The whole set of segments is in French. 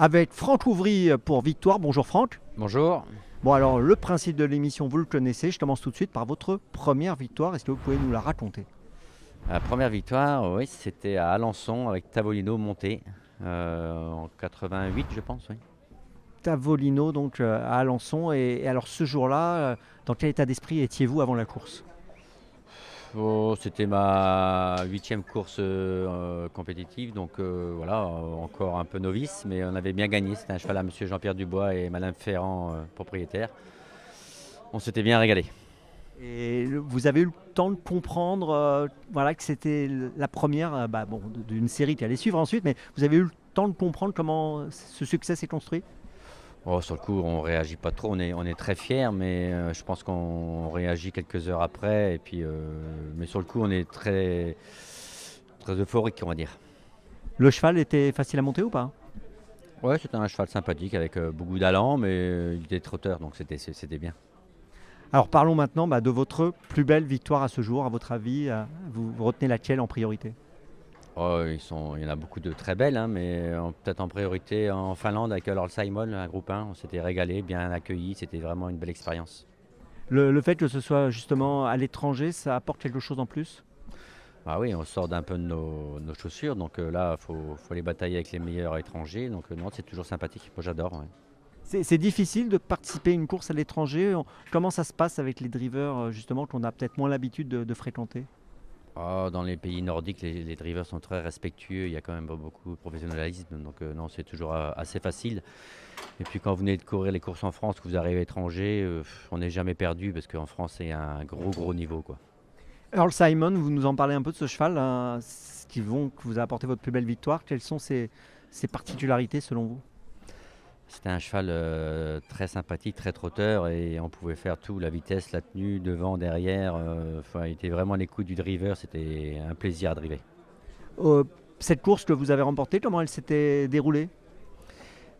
avec Franck Ouvry pour Victoire. Bonjour Franck. Bonjour. Bon alors le principe de l'émission vous le connaissez, je commence tout de suite par votre première victoire, est-ce que vous pouvez nous la raconter? La première victoire, oui, c'était à Alençon avec Tavolino monté en 88, je pense. Oui. Tavolino donc à Alençon et alors ce jour-là, dans quel état d'esprit étiez-vous avant la course? Oh, c'était ma huitième course compétitive, donc voilà, encore un peu novice, mais on avait bien gagné. C'était un cheval à Monsieur Jean-Pierre Dubois et Madame Ferrand, propriétaire. On s'était bien régalé. Et vous avez eu le temps de comprendre voilà, que c'était la première d'une série qui allait suivre ensuite, mais vous avez eu le temps de comprendre comment ce succès s'est construit? Oh, sur le coup, on réagit pas trop. On est très fiers, mais je pense qu'on réagit quelques heures après. Et puis, mais sur le coup, on est très, très euphorique, on va dire. Le cheval était facile à monter ou pas? Ouais, c'était un cheval sympathique avec beaucoup d'allant, mais il était trotteur, donc c'était bien. Alors parlons maintenant de votre plus belle victoire à ce jour. À votre avis, vous retenez laquelle en priorité? Oh, il y en a beaucoup de très belles, hein, mais peut-être en priorité en Finlande avec Lord Simon, un groupe 1. On s'était régalé, bien accueilli. C'était vraiment une belle expérience. Le fait que ce soit justement à l'étranger, ça apporte quelque chose en plus? Ah oui, on sort d'un peu de nos chaussures, donc là, faut aller batailler avec les meilleurs étrangers. Donc non, c'est toujours sympathique. Moi, j'adore. Ouais. C'est difficile de participer à une course à l'étranger. Comment ça se passe avec les drivers justement qu'on a peut-être moins l'habitude de fréquenter? Oh, dans les pays nordiques, les drivers sont très respectueux. Il y a quand même pas beaucoup de professionnalisme, donc non, c'est toujours assez facile. Et puis quand vous venez de courir les courses en France, que vous arrivez à l'étranger, on n'est jamais perdu parce qu'en France, c'est un gros niveau, quoi. Earl Simon, vous nous en parlez un peu de ce cheval, hein, ce que vous a apporté votre plus belle victoire. Quelles sont ses particularités selon vous? C'était un cheval très sympathique, très trotteur et on pouvait faire tout, la vitesse, la tenue, devant, derrière. Enfin, il était vraiment à l'écoute du driver, c'était un plaisir à driver. Euh, cette course que vous avez remportée, comment elle s'était déroulée?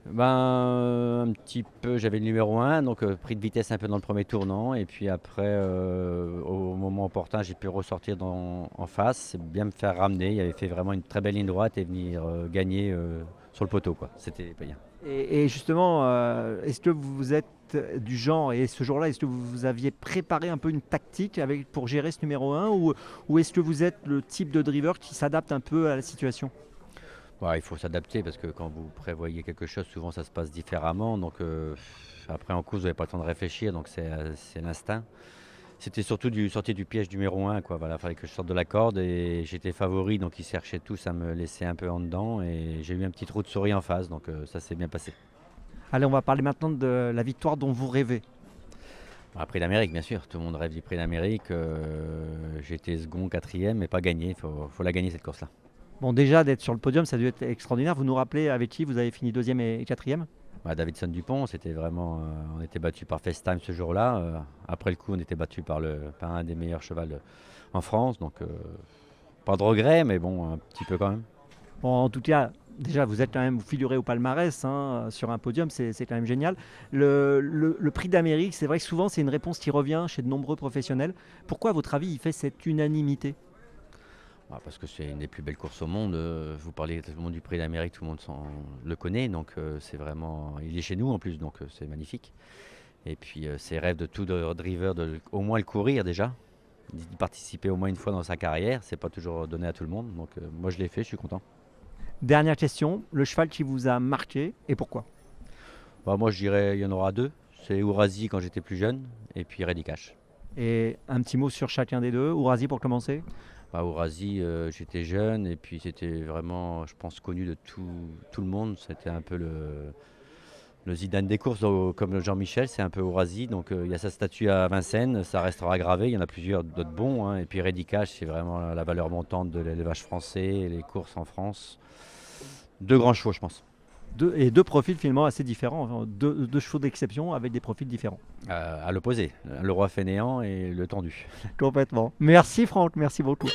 Un petit peu, j'avais le numéro un, donc pris de vitesse un peu dans le premier tournant et puis après, au moment opportun, j'ai pu ressortir en face, bien me faire ramener. Il avait fait vraiment une très belle ligne droite et venir gagner sur le poteau, quoi. C'était bien. Et justement, est-ce que vous êtes du genre, et ce jour-là, est-ce que vous aviez préparé un peu une tactique pour gérer ce numéro un ou est-ce que vous êtes le type de driver qui s'adapte un peu à la situation? Ouais, il faut s'adapter parce que quand vous prévoyez quelque chose, souvent ça se passe différemment. Donc après en course, vous n'avez pas le temps de réfléchir, donc c'est l'instinct. C'était surtout sortir du piège numéro un, quoi. Voilà, fallait que je sorte de la corde et j'étais favori, donc ils cherchaient tous à me laisser un peu en dedans et j'ai eu un petit trou de souris en face, donc ça s'est bien passé. Allez, on va parler maintenant de la victoire dont vous rêvez. Prix d'Amérique, bien sûr, tout le monde rêve du prix d'Amérique. J'ai été second, quatrième, mais pas gagné. Faut la gagner cette course-là. Bon, déjà d'être sur le podium, ça a dû être extraordinaire. Vous nous rappelez avec qui vous avez fini deuxième et quatrième? Davidson Dupont, c'était vraiment, on était battu par FaceTime ce jour-là. Après le coup, on était battu par un des meilleurs chevals en France. Donc, pas de regret, mais bon, un petit peu quand même. Bon, en tout cas, déjà, vous êtes quand même, vous figurez au palmarès hein, sur un podium, c'est quand même génial. Le prix d'Amérique, c'est vrai que souvent, c'est une réponse qui revient chez de nombreux professionnels. Pourquoi, à votre avis, il fait cette unanimité? Parce que c'est une des plus belles courses au monde. Vous parlez tout le monde du prix d'Amérique, tout le monde le connaît. Donc, c'est vraiment. Il est chez nous en plus, donc c'est magnifique. Et puis, c'est rêve de tout driver de au moins le courir déjà. D'y participer au moins une fois dans sa carrière. C'est pas toujours donné à tout le monde. Donc, moi, je l'ai fait, je suis content. Dernière question, le cheval qui vous a marqué et pourquoi? Moi, je dirais il y en aura deux. C'est Ourasi quand j'étais plus jeune, et puis Ready Cash. Et un petit mot sur chacun des deux. Ourasi pour commencer. Ourasi, j'étais jeune, et puis c'était vraiment, je pense, connu de tout le monde. C'était un peu le Zidane des courses, comme le Jean-Michel, c'est un peu Ourasi. Donc il y a sa statue à Vincennes, ça restera gravé. Il y en a plusieurs d'autres bons, hein. Et puis Ready Cash, c'est vraiment la valeur montante de l'élevage français, les courses en France. Deux grands chevaux, je pense. Deux profils finalement assez différents, hein. Deux chevaux d'exception avec des profils différents. À l'opposé, le roi fainéant et le tendu. Complètement. Merci Franck, merci beaucoup.